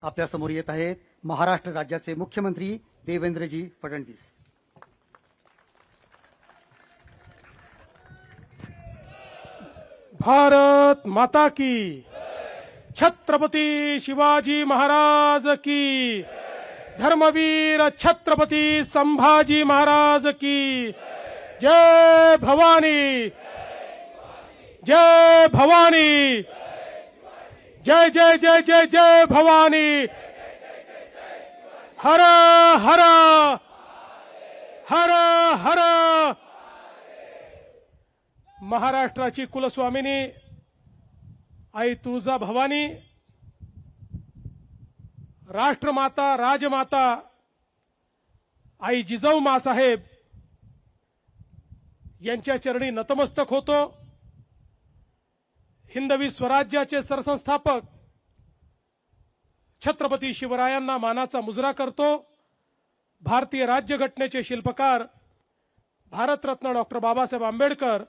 आपल्या समोर येत आहेत महाराष्ट्र राज्याचे मुख्यमंत्री देवेंद्रजी फडणवीस। भारत माता की, छत्रपती शिवाजी महाराज की, धर्मवीर छत्रपती संभाजी महाराज की, जय भवानी, जय भवानी, जय जय जय जय जय भवानी, हर हर हर हर। महाराष्ट्राची कुलस्वामिनी आई तुळजा भवानी, राष्ट्रमाता राजमाता आई जिजाऊ मासाहेब यांच्या चरणी नतमस्तक होतो। हिंदवी स्वराज्याचे सरसंस्थापक छत्रपती शिवरायांना मानाचा मुजरा करतो। भारतीय राज्यघटनेचे शिल्पकार भारतरत्न डॉक्टर बाबासाहेब आंबेडकर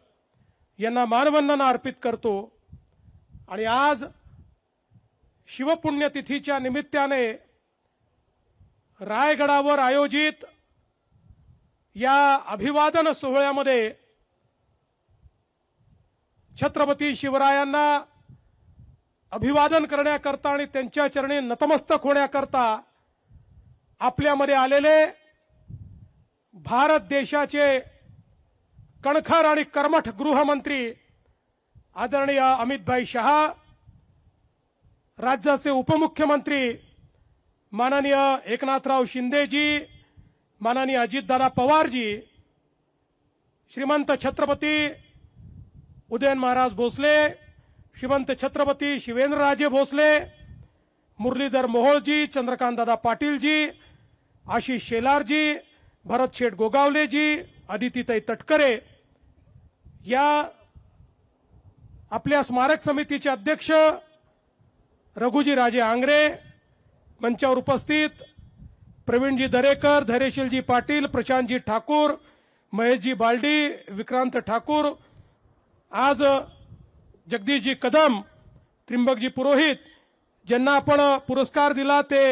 यांना मानवंदना अर्पित करतो। आणि आज शिवपुण्यतिथीच्या निमित्ताने रायगडावर आयोजित या अभिवादन सोहळ्यामध्ये छत्रपती शिवरायांना अभिवादन करण्याकरता आणि त्यांच्या चरणी नतमस्तक होण्याकरता आपल्यामध्ये आलेले भारत देशाचे कणखर आणि कर्मठ गृहमंत्री आदरणीय अमितभाई शहा, राज्याचे उपमुख्यमंत्री माननीय एकनाथराव शिंदेजी, माननीय अजितदादा पवारजी, श्रीमंत छत्रपती उदयन महाराज भोसले, श्रीमंत छत्रपती शिवेंद्रराजे भोसले, मुरलीधर मोहोळजी, चंद्रकांतदादा पाटीलजी, आशिष शेलारजी, भरत शेठ गोगावलेजी, अदितीताई तटकरे, या आपल्या स्मारक समितीचे अध्यक्ष रघुजी राजे आंग्रे, मंचावर उपस्थित प्रवीणजी दरेकर, धैर्यशीलजी पाटील, प्रशांतजी ठाकूर, महेशजी बालडी, विक्रांत ठाकूर, आज जगदीशजी कदम, त्रिंबकजी पुरोहित, ज्यांना आपण पुरस्कार दिला ते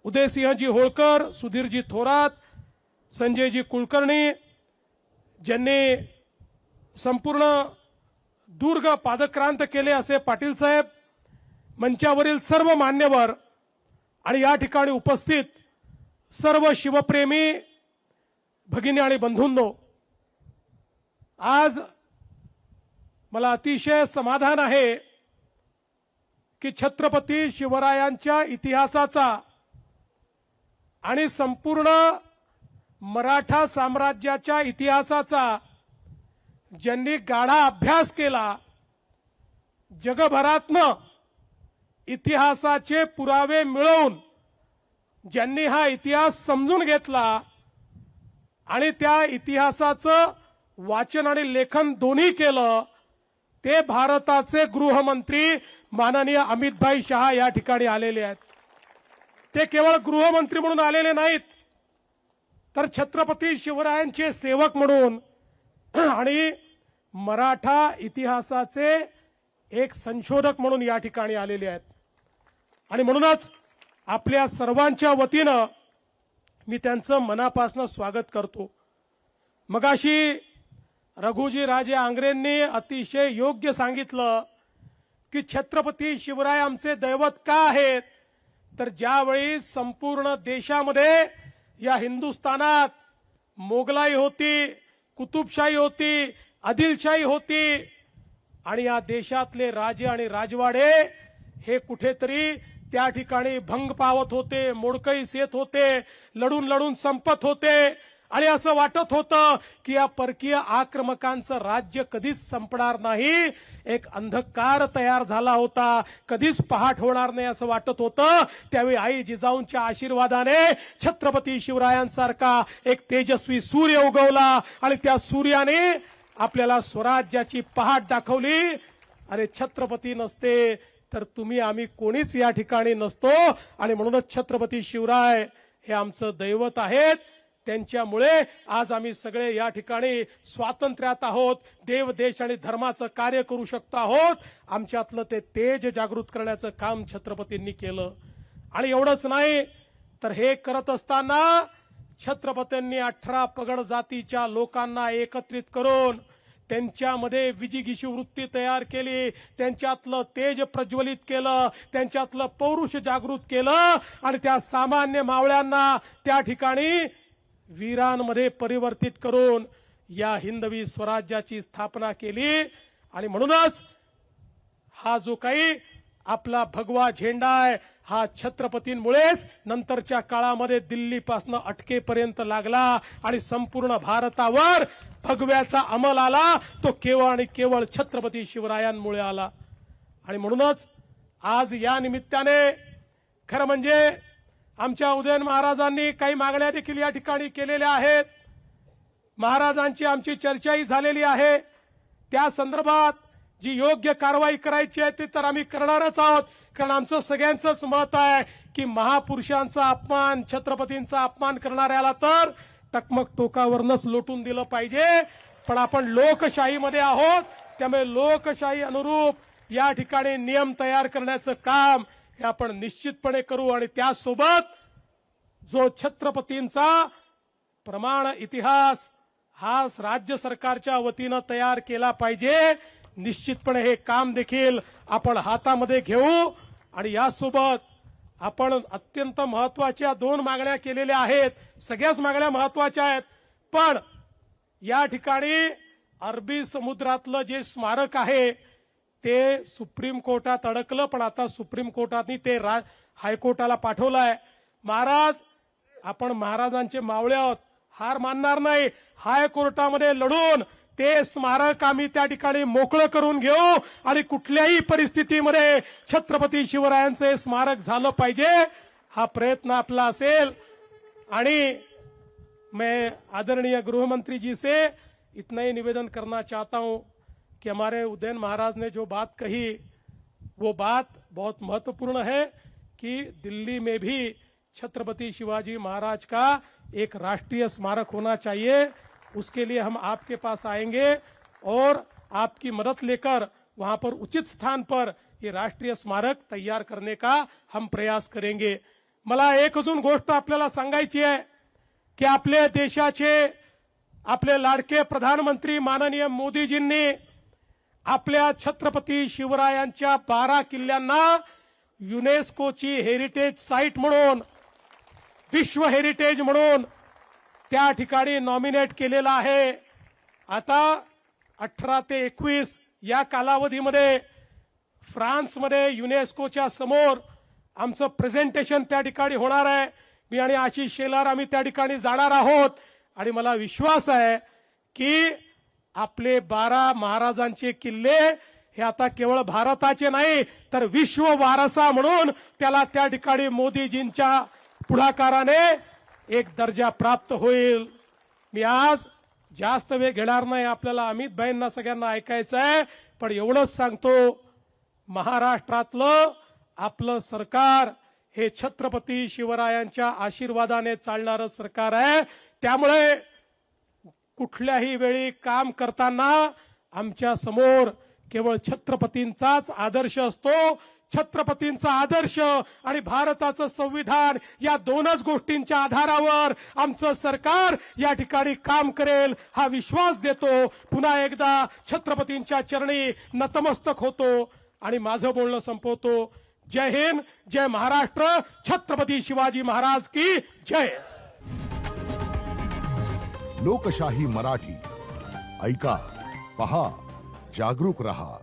उदयसिंहजी होळकर, सुधीरजी थोरात, संजयजी कुलकर्णी, ज्यांनी संपूर्ण दुर्ग पादक्रांत केले असे पाटील साहेब, मंचावरील सर्व मान्यवर आणि या ठिकाणी उपस्थित सर्व शिवप्रेमी भगिनी आणि बंधूंनो, आज मला अतिशय समाधान आहे की छत्रपती शिवरायांच्या इतिहासाचा आणि संपूर्ण मराठा साम्राज्याच्या इतिहासाचा ज्यांनी गाढा अभ्यास केला, जगभरातनं इतिहासाचे पुरावे मिळवून ज्यांनी हा इतिहास समजून घेतला आणि त्या इतिहासाचं वाचन आणि लेखन दोन्ही केलं, ते भारताचे गृहमंत्री माननीय अमितभाई शहा या ठिकाणी आलेले आहेत। ते केवळ गृहमंत्री म्हणून आलेले नाहीत, तर छत्रपती शिवरायांचे सेवक म्हणून आणि मराठा इतिहासाचे एक संशोधक म्हणून या ठिकाणी आलेले आहेत। आणि म्हणूनच आपल्या सर्वांच्या वतीनं मी त्यांचं मनापासून स्वागत करतो। मगाशी रघुजी राजे आंग्रेंनी अतिशय योग्य सांगितलं की छत्रपती शिवराय आमचे दैवत का आहेत, तर ज्यावेळी संपूर्ण देशामध्ये या हिंदुस्थानात मोगलाई होती, कुतुबशाही होती, आदिलशाही होती आणि या देशातले राजे आणि राजवाडे हे कुठेतरी त्या ठिकाणी भंग पावत होते, मोडकळीस येत होते, लढून लढून संपत होते आणि असं वाटत होतं की या परकीय आक्रमकांचं राज्य कधीच संपणार नाही, एक अंधकार तयार झाला होता, कधीच पहाट होणार नाही असं वाटत होतं। त्यावेळी आई जिजाऊंच्या आशीर्वादाने छत्रपती शिवरायांसारखा एक तेजस्वी सूर्य उगवला आणि त्या सूर्याने आपल्याला स्वराज्याची पहाट दाखवली। अरे छत्रपती नसते तर तुम्ही आम्ही कोणीच या ठिकाणी नसतो आणि म्हणूनच छत्रपती शिवराय हे आमचं दैवत आहेत। त्यांच्यामुळे आज आम्ही सगळे या ठिकाणी स्वातंत्र्यात आहोत, देव देश आणि धर्माचं कार्य करू शकतो आहोत। आमच्यातलं ते तेज जागृत करण्याचं काम छत्रपतींनी केलं आणि एवढंच नाही तर हे करत असताना छत्रपतींनी 18 पगड जातीच्या लोकांना एकत्रित करून त्यांच्यामध्ये विजिगीषू वृत्ती तयार केली, त्यांच्यातलं तेज प्रज्वलित केलं, त्यांच्यातलं पौरुष जागृत केलं आणि त्या सामान्य मावळ्यांना त्या ठिकाणी वीरांमध्ये परिवर्तित करून या हिंदवी स्वराज्याची स्थापना केली. आणि म्हणूनच हा जो काही आपला भगवा झेंडा आहे हा छत्रपतींमुळेच नंतरच्या काळामध्ये दिल्लीपासून अटकेपर्यंत लागला आणि संपूर्ण भारतावर भगव्याचा अंमल आला. तो केवळ आणि केवळ छत्रपती शिवरायांमुळे आला. आणि म्हणूनच आज या निमित्ताने खरं म्हणजे आमच्या उदयन महाराजांनी काही मागण्या देखील या ठिकाणी केलेल्या आहेत. महाराजांची आमची चर्चाही झालेली आहे. त्या संदर्भात जी योग्य कारवाई करायची आहे ती तर आम्ही करणारच आहोत, कारण आमचं सगळ्यांचंच मत आहे की महापुरुषांचा अपमान, छत्रपतींचा अपमान करणाऱ्याला तर टकमक टोकावरनच लोटून दिलं पाहिजे. पण आपण लोकशाहीमध्ये आहोत, त्यामुळे लोकशाही अनुरूप या ठिकाणी नियम तयार करण्याचं काम हे आपण निश्चितपणे करू. आणि त्यासोबत जो छत्रपतींचा प्रमाण इतिहास हा राज्य सरकारच्या वतीनं तयार केला पाहिजे, निश्चितपणे हे काम देखील आपण हातामध्ये घेऊ. आणि यासोबत आपण अत्यंत महत्वाच्या 2 मागण्या केलेल्या आहेत. सगळ्याच मागण्या महत्वाच्या आहेत, पण या ठिकाणी अरबी समुद्रातलं जे स्मारक आहे ते सुप्रीम कोर्टात अडकलं, पण आता सुप्रीम कोर्टाने ते हायकोर्टाला पाठवलंय. महाराज, आपण महाराजांचे मावळे आहोत, हार मानणार नाही. हायकोर्टामध्ये लढून ते स्मारक आम्ही त्या ठिकाणी मोकळं करून घेऊ आणि कुठल्याही परिस्थितीमध्ये छत्रपती शिवरायांचं हे स्मारक झालं पाहिजे, हा प्रयत्न आपला असेल. आणि मैं आदरणीय गृहमंत्री जी से इतना ही निवेदन करना चाहता हूं कि हमारे उदयन महाराज ने जो बात कही वो बात बहुत महत्वपूर्ण है कि दिल्ली में भी छत्रपति शिवाजी महाराज का एक राष्ट्रीय स्मारक होना चाहिए. उसके लिए हम आपके पास आएंगे और आपकी मदद लेकर वहां पर उचित स्थान पर ये राष्ट्रीय स्मारक तैयार करने का हम प्रयास करेंगे. मला एक अजून गोष्ट आपल्याला सांगायची आहे की आपल्या देशाचे आपले लाडके प्रधानमंत्री माननीय मोदीजींनी आपल्या छत्रपती शिवरायांच्या 12 किल्ल्यांना युनेस्कोची हेरिटेज साईट म्हणून, विश्व हेरिटेज म्हणून त्या ठिकाणी नॉमिनेट केलेला आहे. आता 18 ते 21 या कालावधीमध्ये फ्रान्समध्ये युनेस्कोच्या समोर आमचं प्रेझेंटेशन त्या ठिकाणी होणार आहे. मी आणि आशिष शेलार आम्ही त्या ठिकाणी जाणार आहोत. आणि मला विश्वास आहे की आपले 12 महाराजांचे किल्ले हे आता केवळ भारताचे नाही तर विश्व वारसा म्हणून त्याला त्या ठिकाणी मोदीजींच्या पुढाकाराने एक दर्जा प्राप्त होईल. मी आज जास्त वेळ घेणार नाही, आपल्याला अमित भाईंना सगळ्यांना ऐकायचं आहे, पण एवढंच सांगतो, महाराष्ट्रातलं आपलं सरकार हे छत्रपती शिवरायांच्या आशीर्वादाने चालणारं सरकार आहे. त्यामुळे कुठल्याही वेळी काम करताना आमच्या समोर केवळ छत्रपतींचाच आदर्श असतो. छत्रपतींचा आदर्श आणि भारताचं संविधान या 2च गोष्टींच्या आधारावर आमचं सरकार या ठिकाणी काम करेल हा विश्वास देतो. पुन्हा एकदा छत्रपतींच्या चरणी नतमस्तक होतो आणि माझं बोलणं संपवतो. जय हिंद, जय महाराष्ट्र, छत्रपती शिवाजी महाराज की जय. लोकशाही मराठी ऐका, पहा, जागरूक रहा.